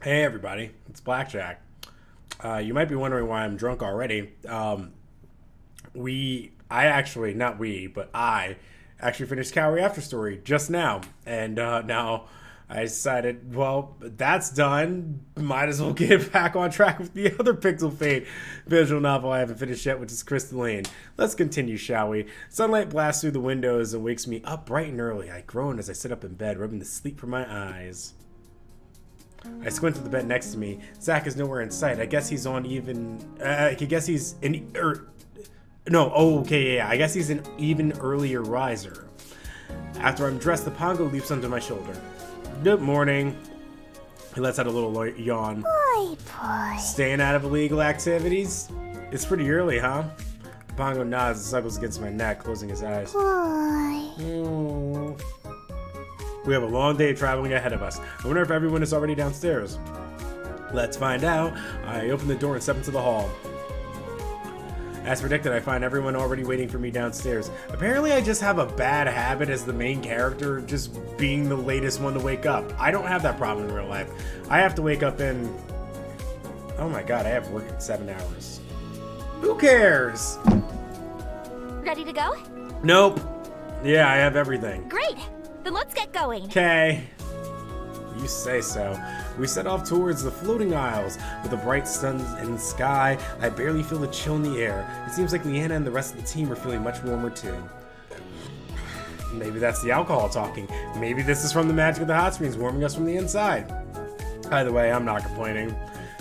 Hey everybody, it's Blackjack. You might be wondering why I'm drunk already. I actually finished Calorie After Story just now, and now I decided, well, that's done. Might as well get back on track with the other Pixel Fate visual novel I haven't finished yet, which is Crystalline. Let's continue, shall we? Sunlight blasts through the windows and wakes me up bright and early. I groan as I sit up in bed, rubbing the sleep from my eyes. I squint at the bed next to me. Zach is nowhere in sight. I guess he's on even. I guess he's in. No, oh, okay, yeah. I guess he's an even earlier riser. After I'm dressed, the Pongo leaps onto my shoulder. Good morning. He lets out a little yawn. Boy, boy. Staying out of illegal activities? It's pretty early, huh? The Pongo nods and snuggles against my neck, closing his eyes. Boy. We have a long day traveling ahead of us. I wonder if everyone is already downstairs. Let's find out. I open the door and step into the hall. As predicted, I find everyone already waiting for me downstairs. Apparently, I just have a bad habit as the main character, just being the latest one to wake up. I don't have that problem in real life. I have to wake up in... Oh my god, I have work in 7 hours. Who cares? Ready to go? Nope. Yeah, I have everything. Great. Then let's get going. Okay. You say so. We set off towards the floating aisles. With the bright sun in the sky, I barely feel the chill in the air. It seems like Leanna and the rest of the team are feeling much warmer too. Maybe that's the alcohol talking. Maybe this is from the magic of the hot springs warming us from the inside. Either way, I'm not complaining.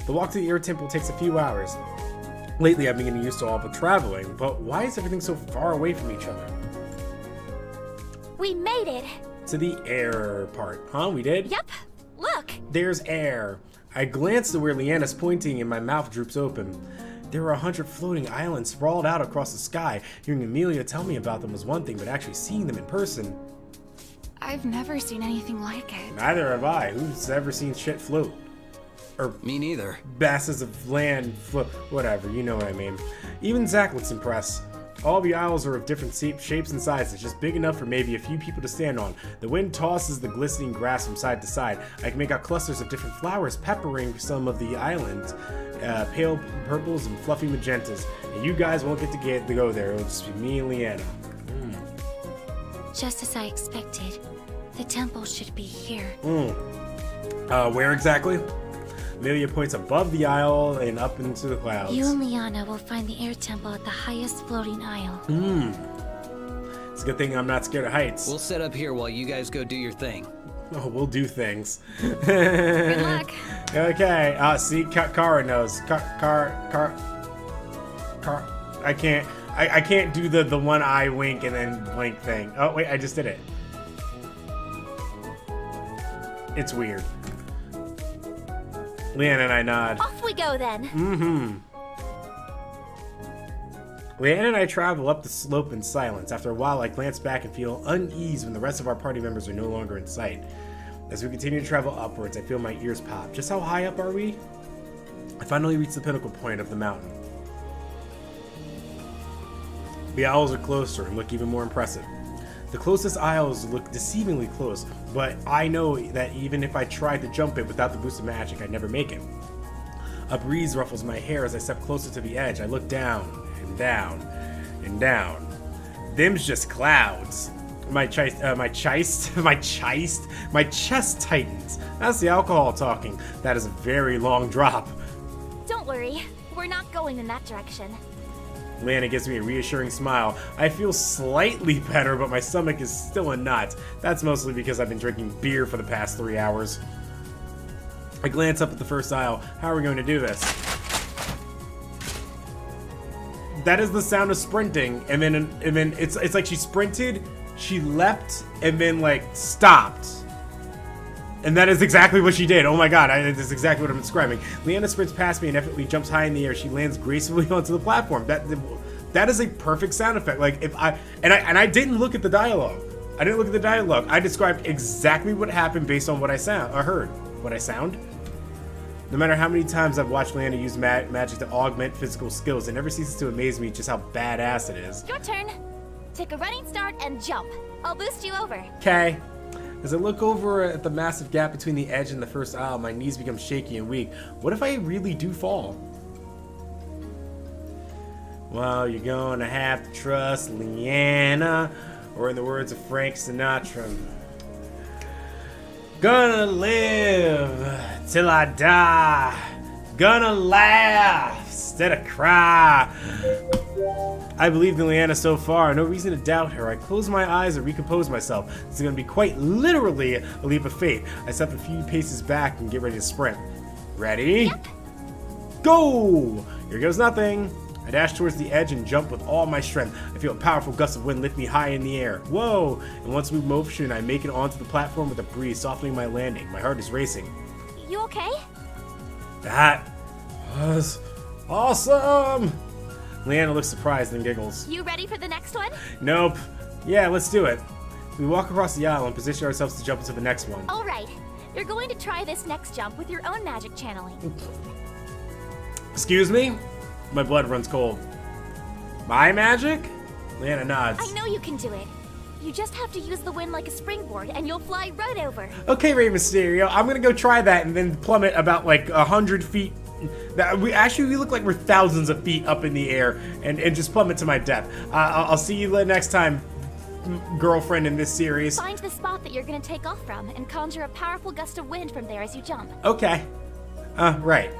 The walk to the air temple takes a few hours. Lately, I've been getting used to all the traveling, but why is everything so far away from each other? We made it. To the air part. Huh? We did? Yep. Look. There's air. I glance to where Leanna's pointing and my mouth droops open. There are 100 floating islands sprawled out across the sky. Hearing Amelia tell me about them was one thing, but actually seeing them in person... I've never seen anything like it. Neither have I. Who's ever seen shit float? Or me neither. masses of land float. Whatever, you know what I mean. Even Zach looks impressed. All the aisles are of different shapes and sizes, just big enough for maybe a few people to stand on. The wind tosses the glistening grass from side to side. I can make out clusters of different flowers peppering some of the islands. Pale purples and fluffy magentas. And you guys won't get to go there. It'll just be me and Leanna. Just as I expected. The temple should be here. Where exactly? Amelia points above the aisle and up into the clouds. You and Liana will find the air temple at the highest floating aisle. It's a good thing I'm not scared of heights. We'll set up here while you guys go do your thing. Oh, we'll do things. Good luck. Okay. See, Kara knows. Kara. I can't do the one eye wink and then blink thing. Oh wait, I just did it. It's weird. Leanna and I nod. Off we go then. Leanna and I travel up the slope in silence. After a while, I glance back and feel unease when the rest of our party members are no longer in sight. As we continue to travel upwards, I feel my ears pop. Just how high up are we? I finally reach the pinnacle point of the mountain. The owls are closer and look even more impressive. The closest aisles look deceivingly close, but I know that even if I tried to jump it without the boost of magic, I'd never make it. A breeze ruffles my hair as I step closer to the edge. I look down and down and down. Them's just clouds. My chest tightens. That's the alcohol talking. That is a very long drop. Don't worry. We're not going in that direction. Leanna gives me a reassuring smile. I feel slightly better, but my stomach is still a knot. That's mostly because I've been drinking beer for the past 3 hours. I glance up at the first aisle. How are we going to do this? That is the sound of sprinting, and then it's like she sprinted, she leapt, and then like stopped. And that is exactly what she did. Oh my god, that's exactly what I'm describing. Leanna sprints past me and effortlessly jumps high in the air. She lands gracefully onto the platform. That is a perfect sound effect. Like if I didn't look at the dialogue. I didn't look at the dialogue. I described exactly what happened based on what I heard. What I sound? No matter how many times I've watched Leanna use magic to augment physical skills, it never ceases to amaze me just how badass it is. Your turn. Take a running start and jump. I'll boost you over. Okay. As I look over at the massive gap between the edge and the first aisle, my knees become shaky and weak. What if I really do fall? Well, you're gonna have to trust Leanna, or in the words of Frank Sinatra, gonna live till I die, gonna laugh instead of cry. I believed in Leanna so far, no reason to doubt her. I close my eyes and recompose myself. This is going to be quite literally a leap of faith. I step a few paces back and get ready to sprint. Ready? Yep. Go! Here goes nothing. I dash towards the edge and jump with all my strength. I feel a powerful gust of wind lift me high in the air. Whoa! And once we motion, I make it onto the platform with a breeze softening my landing. My heart is racing. You okay? That was awesome! Leanna looks surprised and giggles. You ready for the next one? Nope. Yeah, let's do it. We walk across the aisle and position ourselves to jump into the next one. All right. You're going to try this next jump with your own magic channeling. Excuse me? My blood runs cold. My magic? Leanna nods. I know you can do it. You just have to use the wind like a springboard and you'll fly right over. Okay, Rey Mysterio, I'm gonna go try that and then plummet about like 100 feet. We look like we're thousands of feet up in the air and just plummet to my death. I'll see you next time, girlfriend in this series. Find the spot that you're going to take off from and conjure a powerful gust of wind from there as you jump. Okay. Right.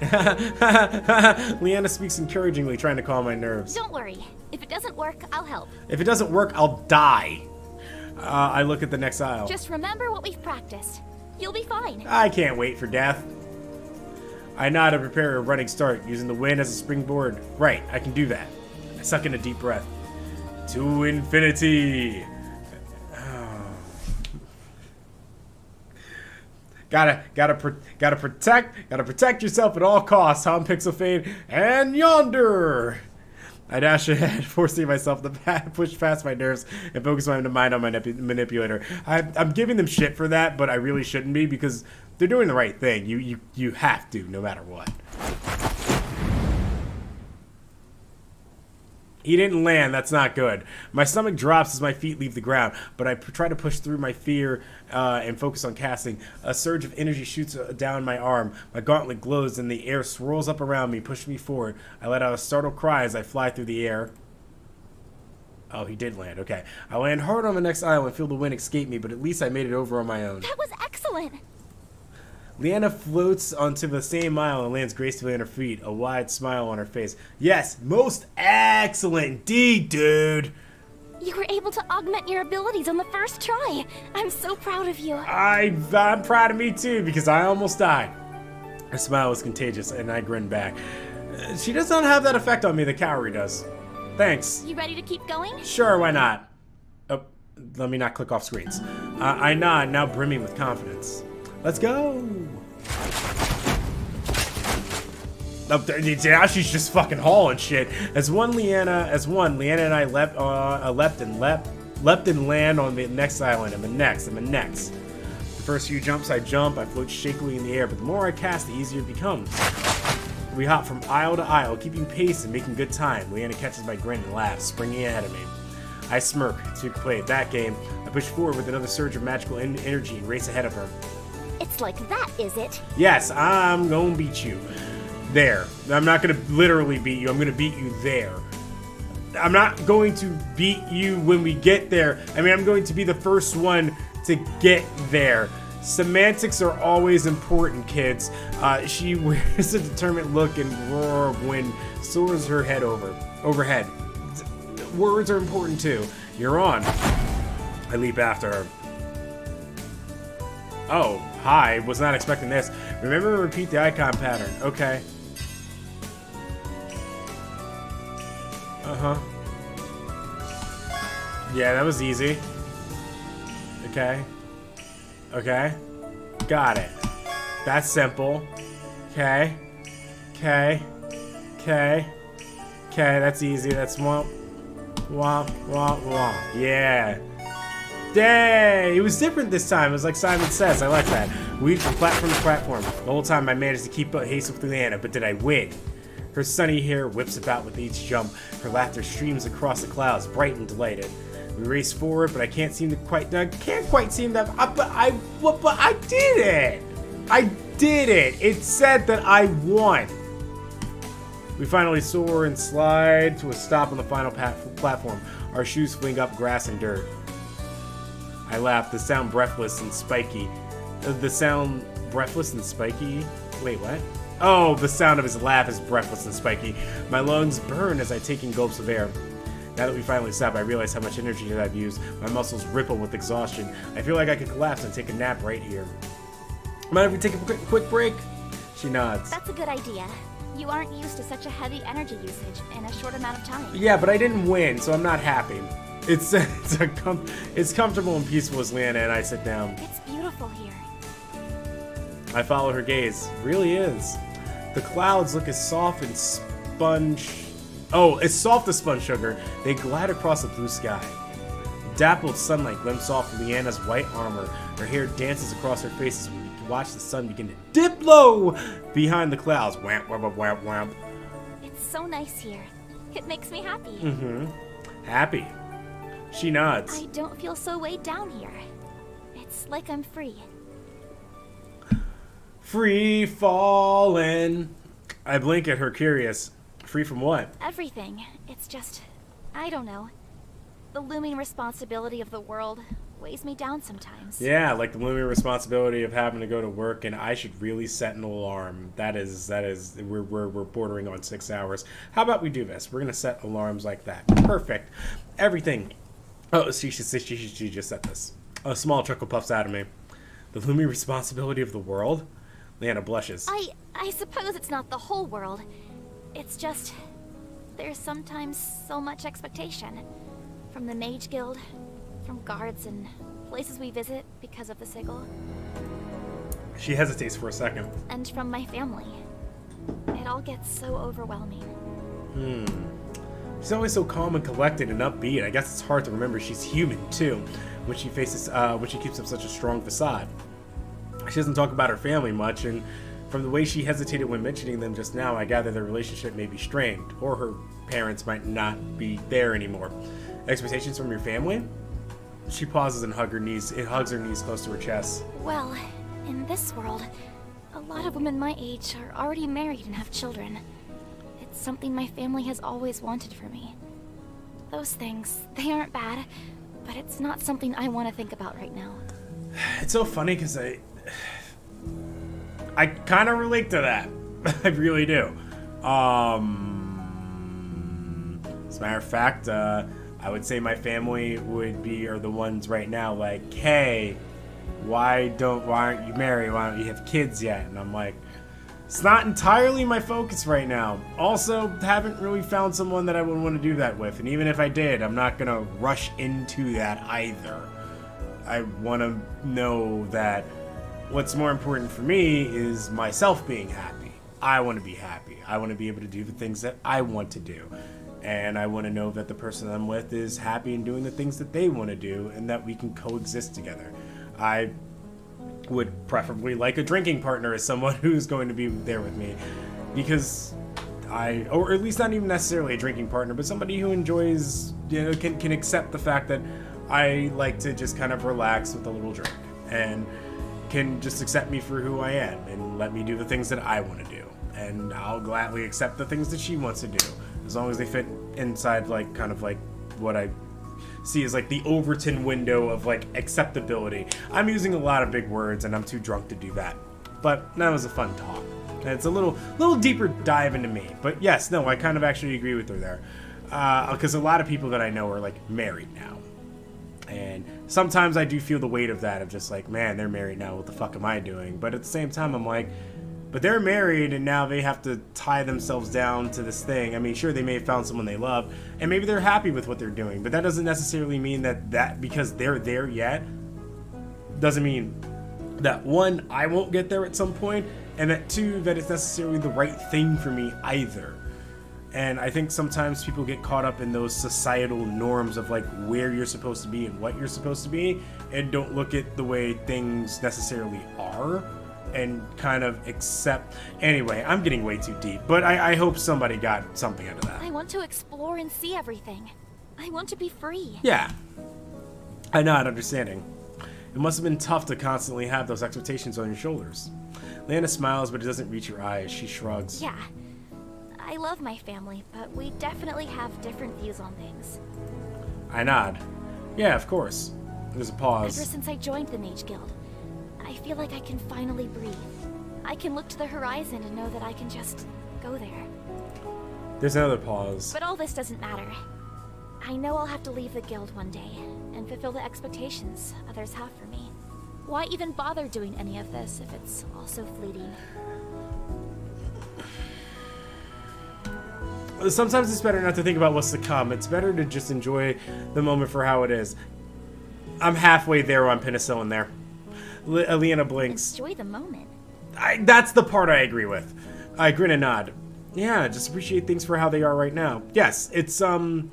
Leanna speaks encouragingly, trying to calm my nerves. Don't worry. If it doesn't work, I'll help. If it doesn't work, I'll die. I look at the next aisle. Just remember what we've practiced. You'll be fine. I can't wait for death. I nod to prepare a running start, using the wind as a springboard. Right, I can do that. I suck in a deep breath. To infinity. Gotta protect yourself at all costs, huh, Pixelfade? And yonder. I dash ahead, forcing myself to push past my nerves and focus my mind on my manipulator. I'm giving them shit for that, but I really shouldn't be because they're doing the right thing. You have to, no matter what. He didn't land. That's not good. My stomach drops as my feet leave the ground, but I try to push through my fear and focus on casting. A surge of energy shoots down my arm. My gauntlet glows and the air swirls up around me, pushing me forward. I let out a startled cry as I fly through the air. Oh, he did land. Okay. I land hard on the next aisle and feel the wind escape me, but at least I made it over on my own. That was excellent. Leanna floats onto the same aisle and lands gracefully on her feet, a wide smile on her face. Yes, most excellent indeed, dude. You were able to augment your abilities on the first try. I'm so proud of you. I'm proud of me too, because I almost died. Her smile was contagious, and I grinned back. She does not have that effect on me that Kaori does. Thanks. You ready to keep going? Sure, why not? Oh, let me not click off screens. I nod, now brimming with confidence. Let's go. Oh, now she's just fucking hauling shit. Leanna and I leapt and land on the next island and the next and the next. The first few jumps I jump, I float shakily in the air, but the more I cast, the easier it becomes. We hop from aisle to aisle, keeping pace and making good time. Leanna catches my grin and laughs, springing ahead of me. I smirk, so you can play that game. I push forward with another surge of magical energy and race ahead of her. It's like that, is it? Yes, I'm gonna beat you. There. I'm not gonna literally beat you. I'm gonna beat you there. I'm not going to beat you when we get there. I mean, I'm going to be the first one to get there. Semantics are always important, kids. She wears a determined look and roar of wind soars her head overhead. Words are important too. You're on. I leap after her. Oh, hi. Was not expecting this. Remember to repeat the icon pattern. Okay. Uh-huh. Yeah, that was easy. Okay. Okay. Got it. That's simple. Okay. Okay. Okay. Okay, that's easy. That's womp. Womp, womp, womp. Yeah. Dang! It was different this time. It was like Simon Says. I like that. We from platform to platform. The whole time I managed to keep up haste with Leanna, but did I win? Her sunny hair whips about with each jump. Her laughter streams across the clouds, bright and delighted. We race forward, but I can't seem to quite seem to. But I did it. I did it. It said that I won. We finally soar and slide to a stop on the final platform. Our shoes fling up grass and dirt. I laugh. The sound breathless and spiky. The sound breathless and spiky? Wait, what? Oh, the sound of his laugh is breathless and spiky. My lungs burn as I take in gulps of air. Now that we finally stop, I realize how much energy that I've used. My muscles ripple with exhaustion. I feel like I could collapse and take a nap right here. Mind if we take a quick break? She nods. That's a good idea. You aren't used to such a heavy energy usage in a short amount of time. Yeah, but I didn't win, so I'm not happy. It's comfortable and peaceful as Leanna and I sit down. It's beautiful here. I follow her gaze. It really is. The clouds look as soft and as soft as spun sugar. They glide across the blue sky. Dappled sunlight glints off Leanna's white armor. Her hair dances across her face as we watch the sun begin to dip low behind the clouds. Whamp, whamp, whamp, whamp. It's so nice here. It makes me happy. Happy. She nods. I don't feel so weighed down here. It's like I'm free. Free falling. I blink at her, curious. Free from what? Everything. It's just, I don't know. The looming responsibility of the world weighs me down sometimes. Yeah, like the looming responsibility of having to go to work, and I should really set an alarm. That is, we're bordering on 6 hours. How about we do this? We're gonna set alarms like that. Perfect. Everything. Oh, she just said this. A small chuckle puffs out of me. The looming responsibility of the world? Leanna blushes. I suppose it's not the whole world. It's just, there's sometimes so much expectation. From the Mage Guild, from guards and places we visit because of the sigil. She hesitates for a second. And from my family. It all gets so overwhelming. She's always so calm and collected and upbeat. I guess it's hard to remember she's human too, when she keeps up such a strong facade. She doesn't talk about her family much, and from the way she hesitated when mentioning them just now, I gather their relationship may be strained, or her parents might not be there anymore. Expectations from your family? She pauses and hugs her knees close to her chest. Well, in this world, a lot of women my age are already married and have children. It's something my family has always wanted for me. Those things, they aren't bad, but it's not something I want to think about right now. It's so funny because I kind of relate to that. I really do. As a matter of fact, I would say my family are the ones right now like, hey, why aren't you married? Why don't you have kids yet? And I'm like, it's not entirely my focus right now. Also, haven't really found someone that I would want to do that with. And even if I did, I'm not gonna rush into that either. I want to know that what's more important for me is myself being happy. I want to be happy. I want to be able to do the things that I want to do. And I want to know that the person I'm with is happy and doing the things that they want to do, and that we can coexist together. I would preferably like a drinking partner as someone who's going to be there with me, because or at least not even necessarily a drinking partner, but somebody who enjoys, can accept the fact that I like to just kind of relax with a little drink, and can just accept me for who I am and let me do the things that I want to do. And I'll gladly accept the things that she wants to do, as long as they fit inside kind of what I see as the Overton window of acceptability. I'm using a lot of big words and I'm too drunk to do that. But that was a fun talk. And it's a little deeper dive into me. But yes, no, I kind of actually agree with her there. Because a lot of people that I know are married now. And sometimes I do feel the weight of that, of just man, they're married now, what the fuck am I doing? But at the same time, I'm like, but they're married and now they have to tie themselves down to this thing. I mean, sure, they may have found someone they love, and maybe they're happy with what they're doing, but that doesn't necessarily mean that because they're there yet, doesn't mean that, one, I won't get there at some point, and that, two, that it's necessarily the right thing for me either. And I think sometimes people get caught up in those societal norms of where you're supposed to be and what you're supposed to be, and don't look at the way things necessarily are and kind of accept. Anyway, I'm getting way too deep, but I hope somebody got something out of that. I want to explore and see everything. I want to be free. Yeah. I nod, understanding. It must have been tough to constantly have those expectations on your shoulders. Leanna smiles, but it doesn't reach her eyes. She shrugs. Yeah. I love my family, but we definitely have different views on things. I nod. Yeah, of course. There's a Ever pause. since I joined the Mage Guild, I feel like I can finally breathe. I can look to the horizon and know that I can just go there. There's another pause. But all this doesn't matter. I know I'll have to leave the guild one day and fulfill the expectations others have for me. Why even bother doing any of this if it's all so fleeting? Sometimes it's better not to think about what's to come. It's better to just enjoy the moment for how it is. I'm halfway there on Pennisillin there. Leanna blinks. Enjoy the moment. That's the part I agree with. I grin and nod. Yeah, just appreciate things for how they are right now. Yes, it's the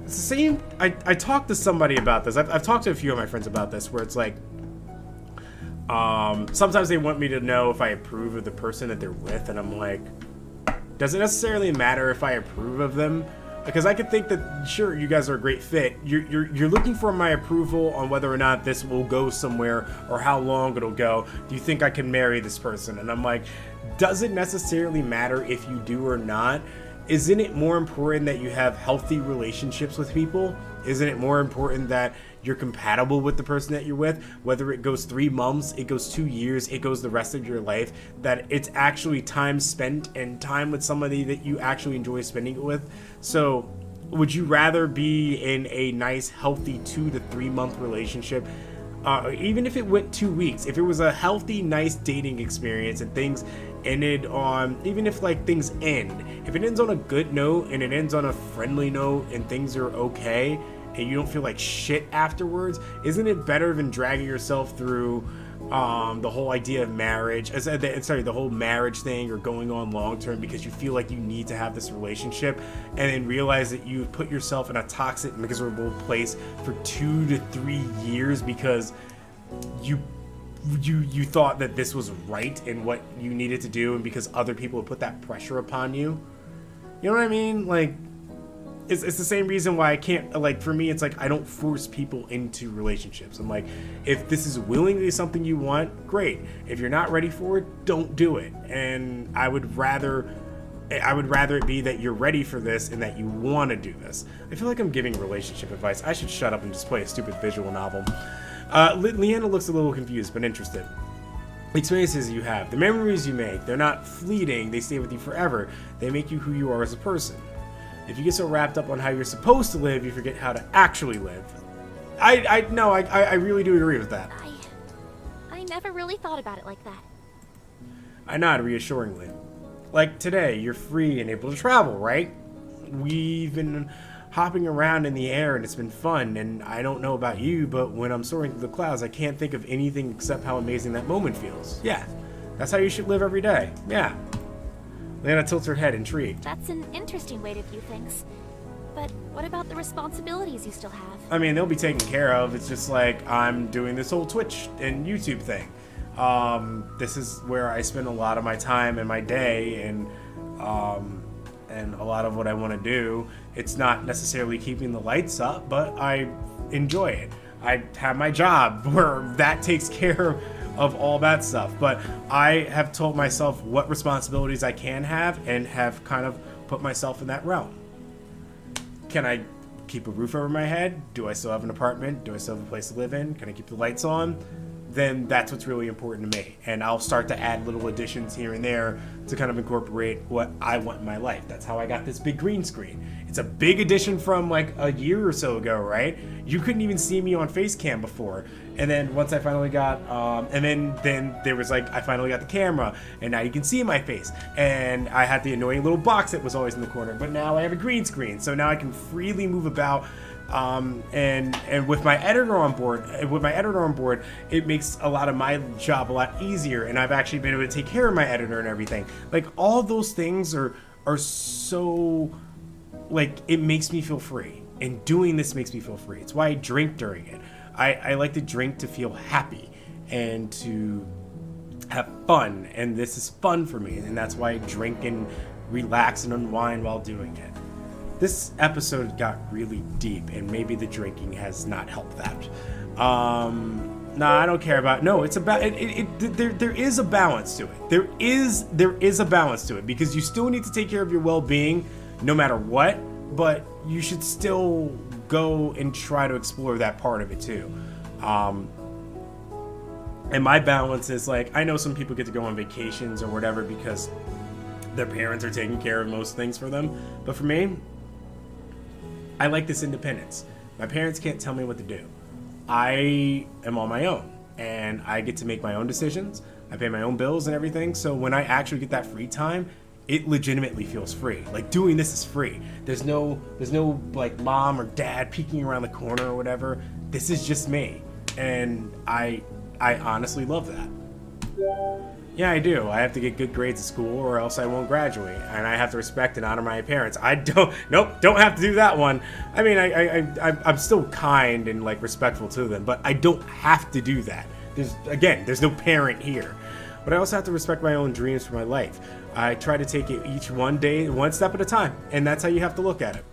same. I talked to somebody about this. I've talked to a few of my friends about this, where it's like, sometimes they want me to know if I approve of the person that they're with, and I'm like, does it necessarily matter if I approve of them? Because I could think that, sure, you guys are a great fit. You're looking for my approval on whether or not this will go somewhere or how long it'll go. Do you think I can marry this person? And I'm like, does it necessarily matter if you do or not? Isn't it more important that you have healthy relationships with people? Isn't it more important that you're compatible with the person that you're with? Whether it goes 3 months, it goes 2 years, it goes the rest of your life, that it's actually time spent and time with somebody that you actually enjoy spending it with. So would you rather be in a nice, healthy 2 to 3 month relationship? Even if it went 2 weeks, if it was a healthy, nice dating experience and things ended on, even if like things end, if it ends on a good note and it ends on a friendly note and things are okay and you don't feel like shit afterwards, isn't it better than dragging yourself through the whole idea of marriage, the whole marriage thing, or going on long term because you feel like you need to have this relationship and then realize that you put yourself in a toxic, miserable place for 2 to 3 years because you thought that this was right and what you needed to do, and because other people would put that pressure upon you. You know what I mean? Like, it's the same reason why I can't, like, for me, it's like I don't force people into relationships. I'm like, if this is willingly something you want, great. If you're not ready for it, don't do it. And I would rather it be that you're ready for this and that you want to do this. I feel like I'm giving relationship advice. I should shut up and just play a stupid visual novel. Leanna looks a little confused, but interested. The experiences you have, the memories you make, they're not fleeting, they stay with you forever. They make you who you are as a person. If you get so wrapped up on how you're supposed to live, you forget how to actually live. I really do agree with that. I never really thought about it like that. I nod reassuringly. Like today, you're free and able to travel, right? We've been hopping around in the air and it's been fun, and I don't know about you, but when I'm soaring through the clouds, I can't think of anything except how amazing that moment feels. Yeah, that's how you should live every day. Yeah. Lana tilts her head, intrigued. That's an interesting way to view things. But what about the responsibilities you still have? I mean, they'll be taken care of. It's just like I'm doing this whole Twitch and YouTube thing. This is where I spend a lot of my time and my day, and a lot of what I want to do. It's not necessarily keeping the lights up, but I enjoy it. I have my job where that takes care of all that stuff, but I have told myself what responsibilities I can have and have kind of put myself in that realm. Can I keep a roof over my head? Do I still have an apartment? Do I still have a place to live in? Can I keep the lights on? Then that's what's really important to me. And I'll start to add little additions here and there to kind of incorporate what I want in my life. That's how I got this big green screen. It's a big addition from like a year or so ago, right? You couldn't even see me on Facecam before. And then once I finally got, and then there was like, I finally got the camera, and now you can see my face. And I had the annoying little box that was always in the corner, but now I have a green screen. So now I can freely move about. And with my editor on board, it makes a lot of my job a lot easier, and I've actually been able to take care of my editor and everything. Like, all those things are so, like, it makes me feel free, and doing this makes me feel free. It's why I drink during it. I like to drink to feel happy and to have fun, and this is fun for me, and that's why I drink and relax and unwind while doing it. This episode got really deep, and maybe the drinking has not helped that. No, I don't care about. No, it's about there is a balance to it. There is a balance to it because you still need to take care of your well-being, no matter what. But you should still go and try to explore that part of it too. And my balance is like, I know some people get to go on vacations or whatever because their parents are taking care of most things for them. But for me, I like this independence. My parents can't tell me what to do. I am on my own, and I get to make my own decisions. I pay my own bills and everything. So when I actually get that free time, it legitimately feels free. Like, doing this is free. There's no like mom or dad peeking around the corner or whatever. This is just me, and I honestly love that. Yeah, I do. I have to get good grades at school or else I won't graduate. And I have to respect and honor my parents. Don't have to do that one. I mean, I'm still kind and like respectful to them, but I don't have to do that. There's no parent here. But I also have to respect my own dreams for my life. I try to take it each one day, one step at a time. And that's how you have to look at it.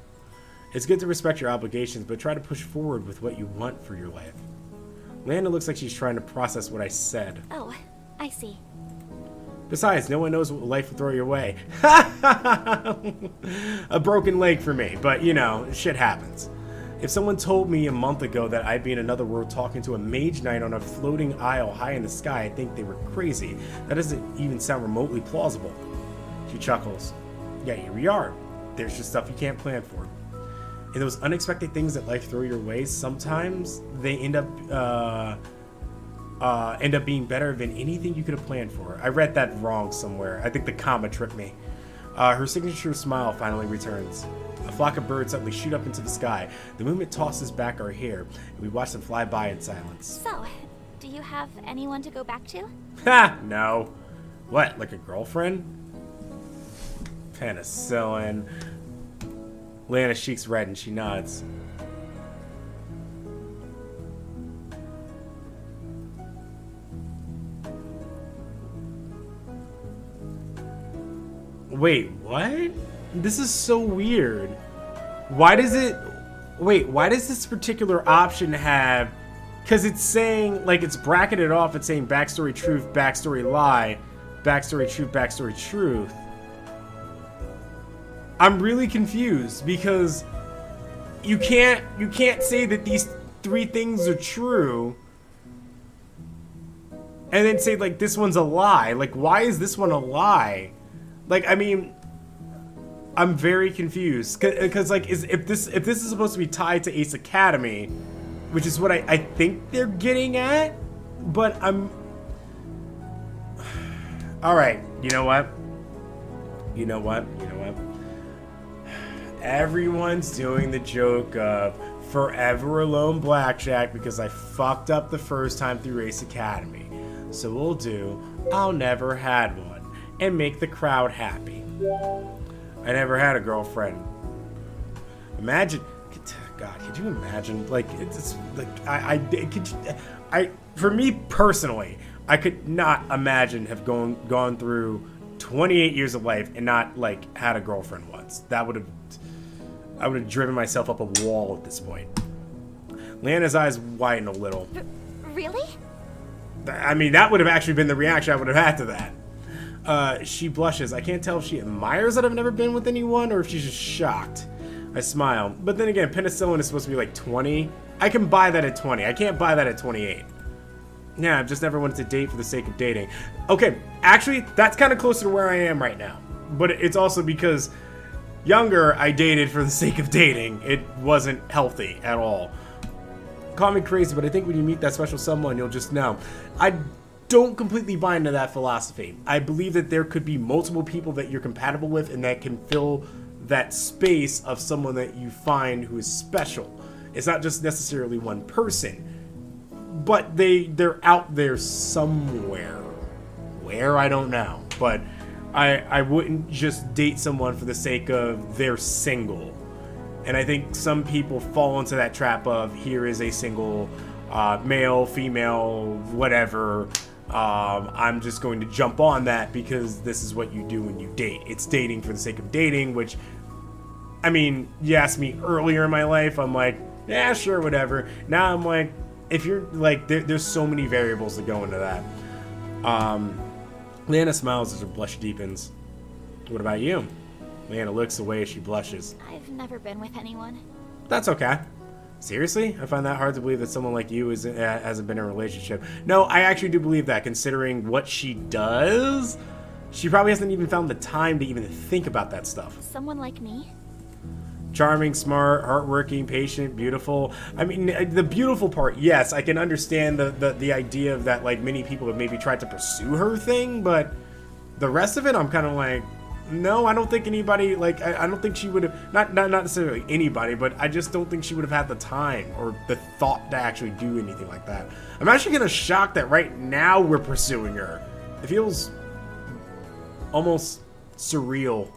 It's good to respect your obligations, but try to push forward with what you want for your life. Lana looks like she's trying to process what I said. Oh, I see. Besides, no one knows what life will throw your way. A broken leg for me, but you know, shit happens. If someone told me a month ago that I'd be in another world talking to a mage knight on a floating isle high in the sky, I'd think they were crazy. That doesn't even sound remotely plausible. She chuckles. Yeah, here we are. There's just stuff you can't plan for. And those unexpected things that life throw your way, sometimes they end up being better than anything you could have planned for. I read that wrong somewhere. I think the comma tricked me. Her signature smile finally returns. A flock of birds suddenly shoot up into the sky. The movement tosses back our hair, and we watch them fly by in silence. So, do you have anyone to go back to? Ha! No. What, like a girlfriend? Pennisillin. Lana's cheeks red and she nods. Wait, what? This is so weird. Why does this particular option have... Because it's saying, like, it's bracketed off, it's saying backstory truth, backstory lie, backstory truth, backstory truth. I'm really confused because you can't say that these three things are true and then say, like, this one's a lie. Like, why is this one a lie? Like, I mean, I'm very confused because like, if this is supposed to be tied to Ace Academy, which is what I think they're getting at, but I'm... Alright, you know what? Everyone's doing the joke of forever alone Blackjack because I fucked up the first time through Ace Academy. So we'll do I'll never had one and make the crowd happy. I never had a girlfriend. Imagine, God, could you imagine? Like, it's like for me personally, I could not imagine have gone through 28 years of life and not like had a girlfriend once. I would have driven myself up a wall at this point. Lana's eyes widen a little. Really? I mean, that would have actually been the reaction I would have had to that. She blushes. I can't tell if she admires that I've never been with anyone or if she's just shocked. I smile. But then again, Pennisillin is supposed to be like 20. I can buy that at 20. I can't buy that at 28. Yeah, I've just never wanted to date for the sake of dating. Okay, actually, that's kind of closer to where I am right now. But it's also because younger, I dated for the sake of dating. It wasn't healthy at all. Call me crazy, but I think when you meet that special someone, you'll just know. I don't completely buy into that philosophy. I believe that there could be multiple people that you're compatible with and that can fill that space of someone that you find who is special. It's not just necessarily one person, but they're out there somewhere. Where, I don't know. But I wouldn't just date someone for the sake of they're single. And I think some people fall into that trap of here is a single male, female, whatever. I'm just going to jump on that because this is what you do when you date. It's dating for the sake of dating, which I mean, you asked me earlier in my life, I'm like, yeah, sure, whatever. Now I'm like, if you're like, there's so many variables that go into that. Leanna smiles as her blush deepens. What about you? Leanna looks away as she blushes. I've never been with anyone. That's okay. Seriously? I find that hard to believe that someone like you hasn't been in a relationship. No, I actually do believe that, considering what she does. She probably hasn't even found the time to even think about that stuff. Someone like me? Charming, smart, hardworking, patient, beautiful. I mean, the beautiful part, yes, I can understand the idea of that, like, many people have maybe tried to pursue her thing, but the rest of it, I'm kind of like, no, I don't think anybody, like, I don't think she would have, not necessarily anybody, but I just don't think she would have had the time or the thought to actually do anything like that. I'm actually kind of shocked that right now we're pursuing her. It feels almost surreal.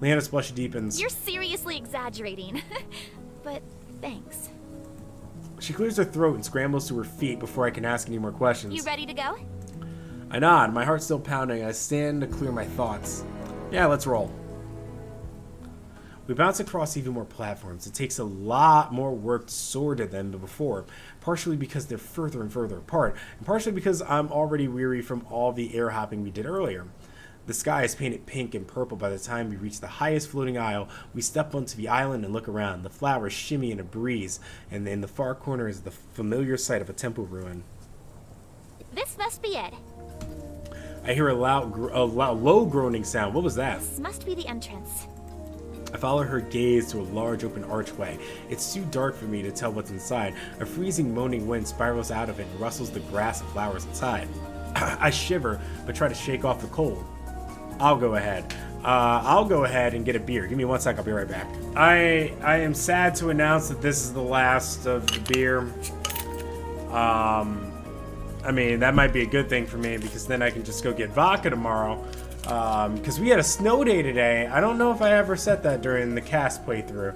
Leanna's blush deepens. You're seriously exaggerating. But thanks. She clears her throat and scrambles to her feet before I can ask any more questions. You ready to go? I nod, my heart still pounding. I stand to clear my thoughts. Yeah, let's roll. We bounce across even more platforms. It takes a lot more work to soar to them than before, partially because they're further and further apart, and partially because I'm already weary from all the air hopping we did earlier. The sky is painted pink and purple by the time we reach the highest floating aisle. We step onto the island and look around. The flowers shimmy in a breeze, and in the far corner is the familiar sight of a temple ruin. This must be it. I hear a low groaning sound. What was that? This must be the entrance. I follow her gaze to a large open archway. It's too dark for me to tell what's inside. A freezing moaning wind spirals out of it and rustles the grass and flowers inside. I shiver, but try to shake off the cold. I'll go ahead. I'll go ahead and get a beer. Give me 1 sec, I'll be right back. I am sad to announce that this is the last of the beer. I mean, that might be a good thing for me because then I can just go get vodka tomorrow. Because we had a snow day today. I don't know if I ever said that during the cast playthrough,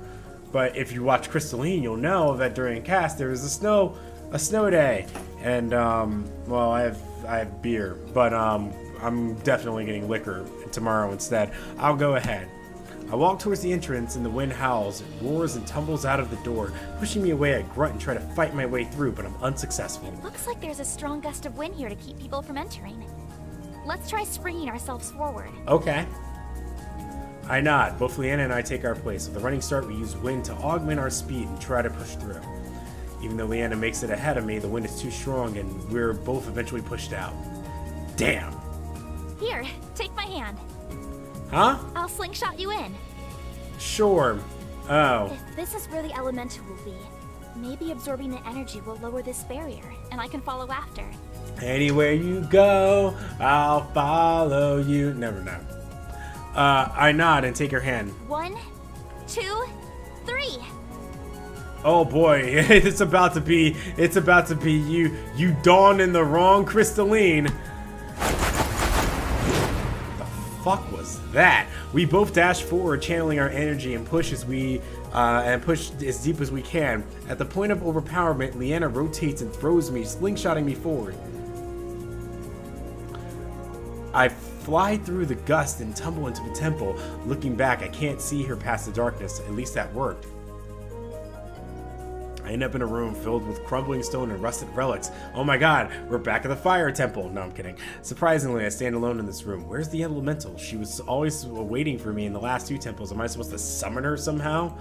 but if you watch Crystalline, you'll know that during cast there was a snow day, and well, I have beer, but I'm definitely getting liquor tomorrow instead. I'll go ahead. I walk towards the entrance and the wind howls, it roars and tumbles out of the door. Pushing me away, I grunt and try to fight my way through, but I'm unsuccessful. Looks like there's a strong gust of wind here to keep people from entering. Let's try springing ourselves forward. Okay. I nod. Both Leanna and I take our place. With a running start, we use wind to augment our speed and try to push through. Even though Leanna makes it ahead of me, the wind is too strong and we're both eventually pushed out. Damn. Here, take my hand. Huh? I'll slingshot you in. Sure. Oh. If this is where the elemental will be, maybe absorbing the energy will lower this barrier, and I can follow after. Anywhere you go, I'll follow you. Never know. I nod and take her hand. 1, 2, 3. Oh boy, it's about to be you dawn in the wrong Crystalline. The fuck was that? We both dash forward, channeling our energy and push as deep as we can. At the point of overpowerment, Leanna rotates and throws me, slingshotting me forward. I fly through the gust and tumble into the temple. Looking back, I can't see her past the darkness. At least that worked. I end up in a room filled with crumbling stone and rusted relics. Oh my god, we're back at the fire temple. No, I'm kidding. Surprisingly, I stand alone in this room. Where's the elemental? She was always waiting for me in the last 2 temples. Am I supposed to summon her somehow?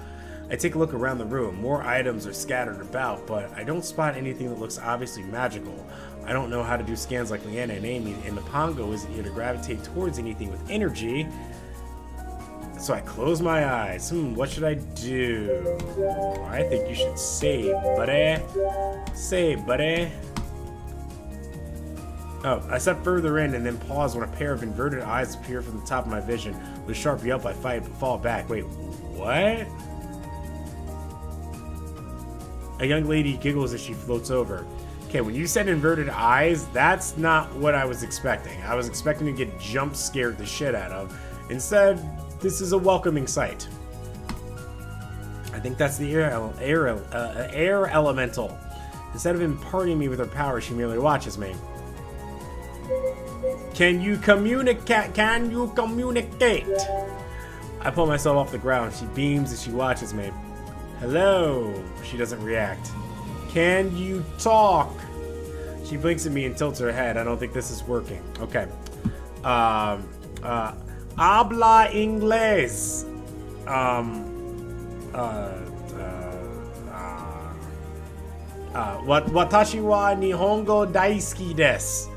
I take a look around the room. More items are scattered about, but I don't spot anything that looks obviously magical. I don't know how to do scans like Leanna and Amy, and the Pongo isn't here to gravitate towards anything with energy. So I close my eyes. What should I do? I think you should save, buddy. Save, buddy. Oh, I step further in and then pause when a pair of inverted eyes appear from the top of my vision. With a sharp yelp, I fight but fall back. Wait, what? A young lady giggles as she floats over. Okay, when you said inverted eyes, that's not what I was expecting. I was expecting to get jump scared the shit out of. Instead, this is a welcoming sight. I think that's the air elemental. Instead of imparting me with her power, she merely watches me. Can you communicate? I pull myself off the ground. She beams as she watches me. Hello. She doesn't react. Can you talk? She blinks at me and tilts her head. I don't think this is working. Okay. Habla inglés. Watashi wa Nihongo daisuki desu.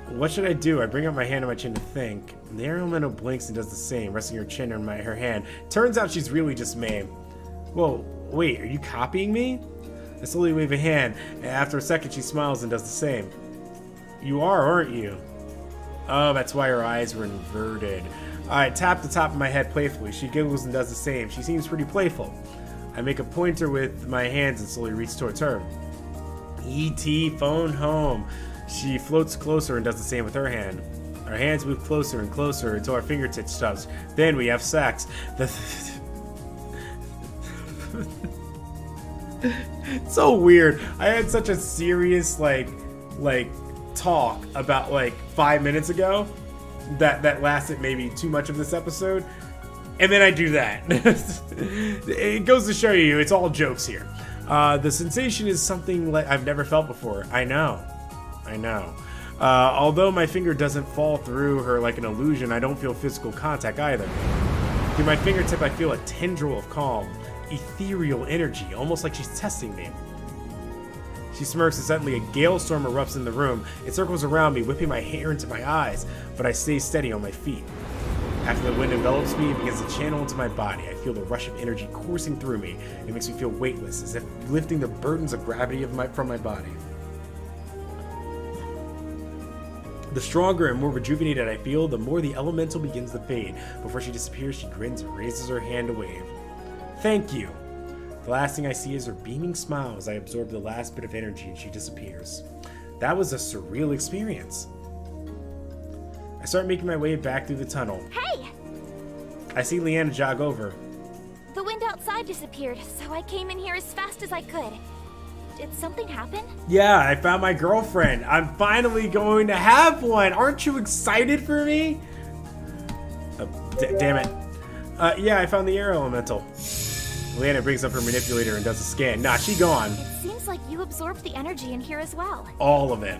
What should I do? I bring up my hand on my chin to think. The elemental blinks and does the same, resting her chin on her hand. Turns out she's really just me. Whoa, wait, are you copying me? I slowly wave a hand, and after a second she smiles and does the same. You are, aren't you? Oh, that's why her eyes were inverted. I tap the top of my head playfully. She giggles and does the same. She seems pretty playful. I make a pointer with my hands and slowly reach towards her. E.T. phone home. She floats closer and does the same with her hand. Our hands move closer and closer until our fingertips touch. Then we have sex. It's so weird. I had such a serious like talk about like 5 minutes ago that lasted maybe too much of this episode, and then I do that. It goes to show you it's all jokes here. The sensation is something like I've never felt before. I know. Although my finger doesn't fall through her like an illusion, I don't feel physical contact either. Through my fingertip I feel a tendril of calm, ethereal energy, almost like she's testing me. She smirks and suddenly a gale storm erupts in the room. It circles around me, whipping my hair into my eyes, but I stay steady on my feet. After the wind envelops me, it begins to channel into my body. I feel the rush of energy coursing through me. It makes me feel weightless, as if lifting the burdens of gravity from my body. The stronger and more rejuvenated I feel, the more the elemental begins to fade. Before she disappears, she grins and raises her hand to wave. Thank you. The last thing I see is her beaming smile as I absorb the last bit of energy and she disappears. That was a surreal experience. I start making my way back through the tunnel. Hey! I see Leanna jog over. The wind outside disappeared, so I came in here as fast as I could. Did something happen? Yeah, I found my girlfriend. I'm finally going to have one. Aren't you excited for me? Damn it. Yeah, I found the air elemental. Leanna brings up her manipulator and does a scan. Nah, she gone. It seems like you absorbed the energy in here as well. All of it.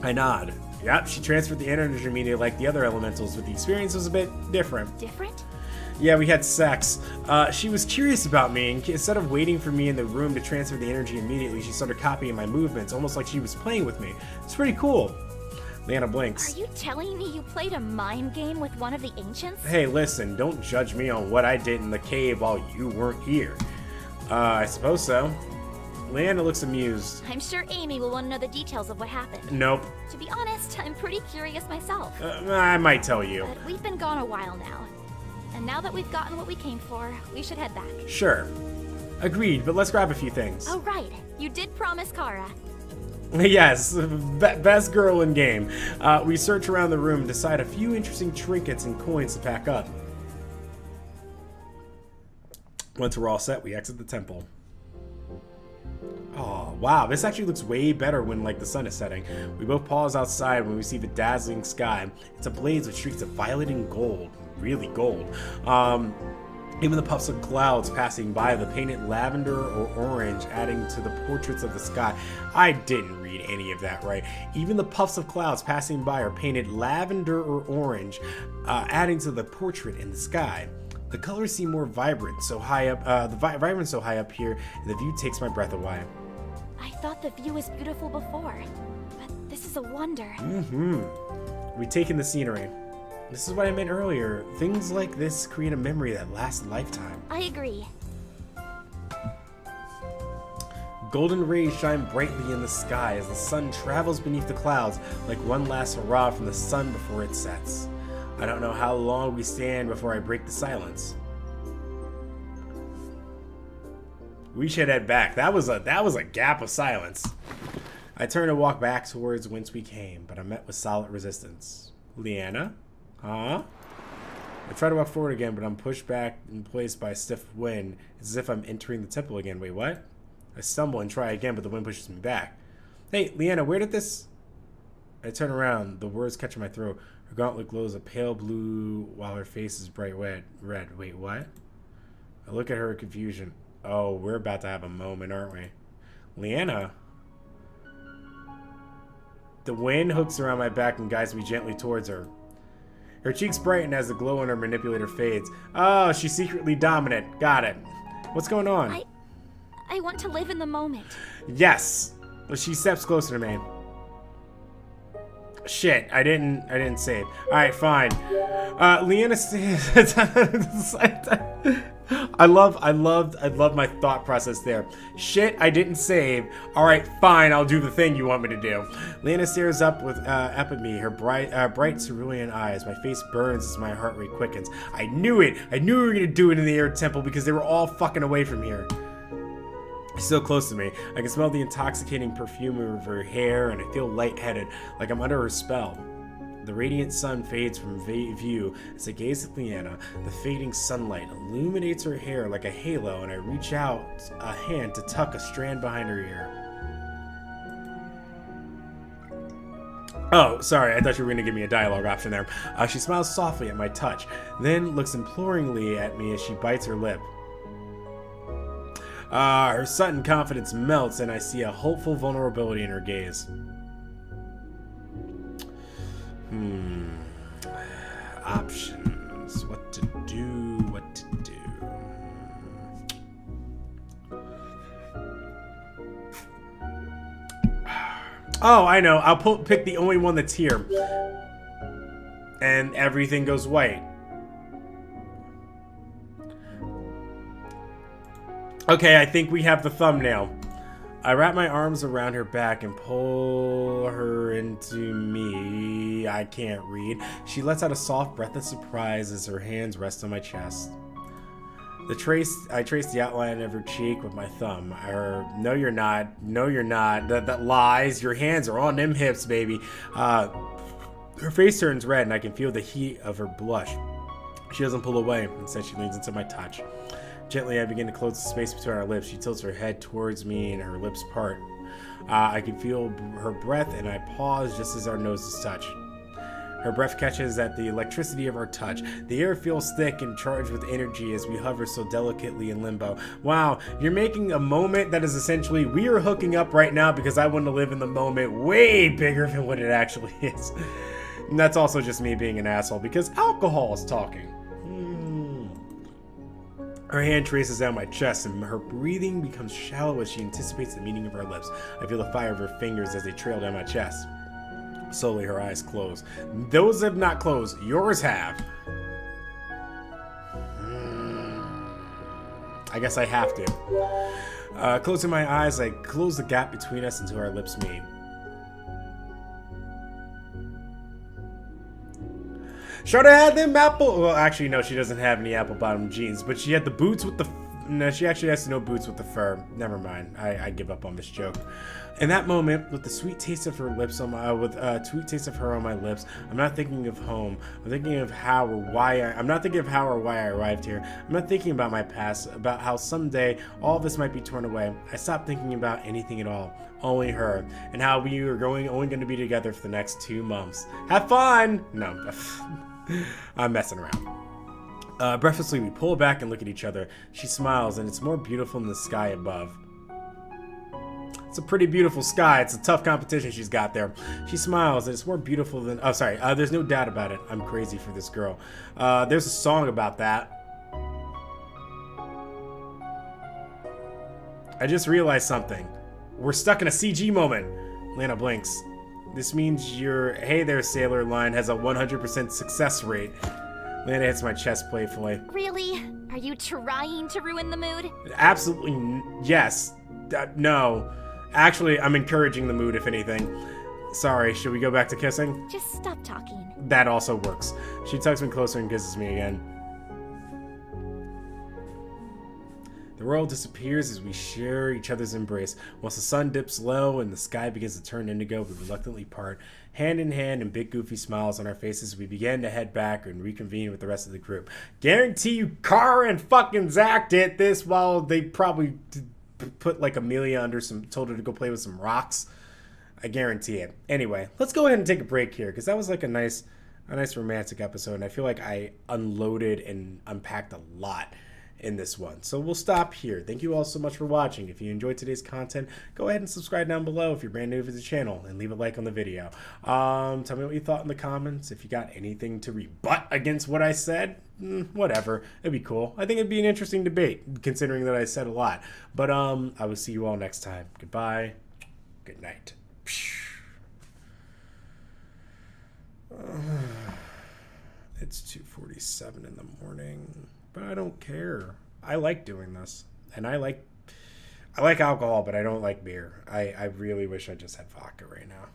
I nod. Yep, she transferred the energy media like the other elementals, but the experience was a bit different. Different? Yeah, we had sex. She was curious about me, and instead of waiting for me in the room to transfer the energy immediately, she started copying my movements, almost like she was playing with me. It's pretty cool. Leanna blinks. Are you telling me you played a mind game with one of the ancients? Hey, listen, don't judge me on what I did in the cave while you weren't here. I suppose so. Leanna looks amused. I'm sure Amy will want to know the details of what happened. Nope. To be honest, I'm pretty curious myself. I might tell you. But we've been gone a while now. And now that we've gotten what we came for, we should head back. Sure. Agreed, but let's grab a few things. Oh, right. You did promise Kara. Yes, best girl in game. We search around the room and decide a few interesting trinkets and coins to pack up. Once we're all set, we exit the temple. Oh, wow, this actually looks way better when, like, the sun is setting. We both pause outside when we see the dazzling sky. It's ablaze with streaks of violet and gold. Really gold. Even the puffs of clouds passing by, the painted lavender or orange adding to the portraits of the sky. I didn't read any of that right. Even the puffs of clouds passing by are painted lavender or orange, adding to the portrait in the sky. The colors seem more vibrant, so high up. Vibrant so high up here, and the view takes my breath away. I thought the view was beautiful before, but this is a wonder. We take in the scenery. This is what I meant earlier. Things like this create a memory that lasts a lifetime. I agree. Golden rays shine brightly in the sky as the sun travels beneath the clouds like one last hurrah from the sun before it sets. I don't know how long we stand before I break the silence. We should head back. That was a gap of silence. I turn and walk back towards whence we came, but I'm met with solid resistance. Leanna? Huh? I try to walk forward again, but I'm pushed back in place by a stiff wind. It's as if I'm entering the temple again. Wait, what? I stumble and try again, but the wind pushes me back. Hey, Leanna, where did this... I turn around, the words catch in my throat. Her gauntlet glows a pale blue while her face is bright red. Wait, what? I look at her in confusion. Oh, we're about to have a moment, aren't we? Leanna? The wind hooks around my back and guides me gently towards her. Her cheeks brighten as the glow in her manipulator fades. Oh, she's secretly dominant. Got it. What's going on? I want to live in the moment. Yes. She steps closer to me. Shit, I didn't save. Alright, fine. Leanna I love my thought process there. Shit, I didn't save. Alright, fine, I'll do the thing you want me to do. Leanna stares up at me, her bright cerulean eyes. My face burns as my heart rate quickens. I knew it! I knew we were gonna do it in the air temple because they were all fucking away from here. Still close to me. I can smell the intoxicating perfume of her hair, and I feel lightheaded, like I'm under her spell. The radiant sun fades from view as I gaze at Leanna. The fading sunlight illuminates her hair like a halo, and I reach out a hand to tuck a strand behind her ear. Oh, sorry, I thought you were going to give me a dialogue option there. She smiles softly at my touch, then looks imploringly at me as she bites her lip. Her sudden confidence melts, and I see a hopeful vulnerability in her gaze. Options. What to do. Oh, I know. I'll pick the only one that's here. And everything goes white. Okay, I think we have the thumbnail. I wrap my arms around her back and pull her into me. I can't read. She lets out a soft breath of surprise as her hands rest on my chest. I trace the outline of her cheek with my thumb. No, you're not. No, you're not. That lies. Your hands are on them hips, baby. Her face turns red, and I can feel the heat of her blush. She doesn't pull away. Instead, she leans into my touch. Gently, I begin to close the space between our lips. She tilts her head towards me, and her lips part. I can feel her breath, and I pause just as our noses touch. Her breath catches at the electricity of our touch. The air feels thick and charged with energy as we hover so delicately in limbo. Wow, you're making a moment that is essentially, we are hooking up right now because I want to live in the moment way bigger than what it actually is. And that's also just me being an asshole because alcohol is talking. Her hand traces down my chest, and her breathing becomes shallow as she anticipates the meeting of our lips. I feel the fire of her fingers as they trail down my chest. Slowly, her eyes close. Those have not closed. Yours have. I guess I have to. Closing my eyes, I close the gap between us until our lips meet. Shoulda had them apple. Well, actually, no, she doesn't have any apple bottom jeans, but she had the boots with the. No, she actually has no boots with the fur. Never mind. I give up on this joke. In that moment, with the sweet taste of her lips on my, sweet taste of her on my lips, I'm not thinking of home. I'm thinking of how or why. I'm not thinking of how or why I arrived here. I'm not thinking about my past, about how someday all of this might be torn away. I stopped thinking about anything at all. Only her, and how we were only going to be together for the next 2 months. Have fun. No. I'm messing around. Breathlessly, we pull back and look at each other. She smiles, and it's more beautiful than the sky above. It's a pretty beautiful sky. It's a tough competition she's got there. She smiles, and it's more beautiful than... Oh, sorry. There's no doubt about it. I'm crazy for this girl. There's a song about that. I just realized something. We're stuck in a CG moment. Lana blinks. This means your "Hey there, sailor" line has a 100% success rate. Lana hits my chest playfully. Really? Are you trying to ruin the mood? Absolutely, yes. No. Actually, I'm encouraging the mood, if anything. Sorry, should we go back to kissing? Just stop talking. That also works. She tugs me closer and kisses me again. The world disappears as we share each other's embrace. Once the sun dips low and the sky begins to turn indigo, we reluctantly part. Hand in hand and big goofy smiles on our faces, we begin to head back and reconvene with the rest of the group. Guarantee you Kara and fucking Zach did this while they probably put like Amelia under told her to go play with some rocks. I guarantee it. Anyway, let's go ahead and take a break here because that was like a nice romantic episode, and I feel like I unloaded and unpacked a lot in this one. So we'll stop here. Thank you all so much for watching. If you enjoyed today's content, go ahead and subscribe down below if you're brand new to the channel, and leave a like on the video. Tell me what you thought in the comments. If you got anything to rebut against what I said, whatever. It'd be cool. I think it'd be an interesting debate, considering that I said a lot. But I will see you all next time. Goodbye. Good night. It's 2:47 in the morning, but I don't care. I like doing this, and I like alcohol, but I don't like beer. I really wish I just had vodka right now.